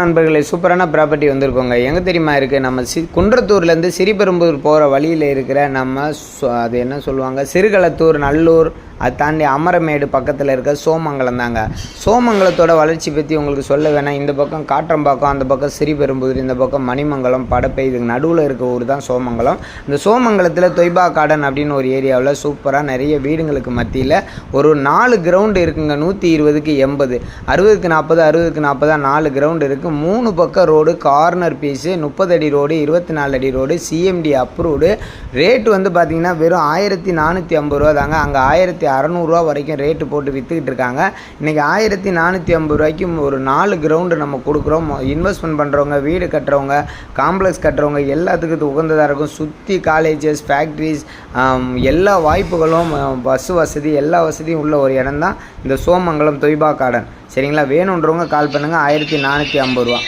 நண்பர்களே, சூப்பரான ப்ராப்பர்ட்டி வந்திருக்கோங்க. எங்கே தெரியுமா இருக்குது? நம்ம குன்றத்தூர்லேருந்து ஸ்ரீபெரும்புதூர் போகிற வழியில் இருக்கிற நம்ம அது என்ன சொல்லுவாங்க, சிறுகளத்தூர், நல்லூர், அதை தாண்டி அமரமேடு பக்கத்தில் இருக்க சோமங்கலம் தாங்க. சோமங்கலத்தோட வளர்ச்சி பற்றி உங்களுக்கு சொல்ல வேணாம். இந்த பக்கம் காற்றம்பாக்கம், அந்த பக்கம் ஸ்ரீபெரும்புதூர், இந்த பக்கம் மணிமங்கலம், படப்பை, இதுக்கு நடுவில் இருக்க ஊர் தான் சோமங்கலம். இந்த சோமங்கலத்தில் தொய்பா கார்டன் அப்படின்னு ஒரு ஏரியாவில் சூப்பராக நிறைய வீடுங்களுக்கு மத்தியில் ஒரு 4 கிரவுண்டு இருக்குங்க. 120க்கு 80, 60க்கு 40, 60க்கு 40 4 கிரவுண்டு இருக்குது. 3 பக்கம் ரோடு, கார்னர் பீஸு, 30 அடி ரோடு, 24 அடி ரோடு, சிஎம்டி அப்ரூவ்டு. ரேட்டு வந்து பார்த்திங்கன்னா வெறும் 1450 ரூபா தாங்க. அங்கே 1600 ரூபா வரைக்கும் ரேட்டு போட்டு விற்றுக்கிட்டு இருக்காங்க. இன்றைக்கி 1450 ரூபாய்க்கு ஒரு 4 கிரவுண்டு நம்ம கொடுக்குறோம். இன்வெஸ்ட்மெண்ட் பண்ணுறவங்க, வீடு கட்டுறவங்க, காம்ப்ளெக்ஸ் கட்டுறவங்க எல்லாத்துக்கும் உகந்ததாக இருக்கும். சுற்றி காலேஜஸ், ஃபேக்ட்ரிஸ், எல்லா வாய்ப்புகளும், பஸ் வசதி, எல்லா வசதியும் உள்ள ஒரு இடம் தான் இந்த சோமங்கலம் தொய்பா கார்டன். சரிங்களா? வேணுன்றவங்க கால் பண்ணுங்கள். 1450 ரூபா.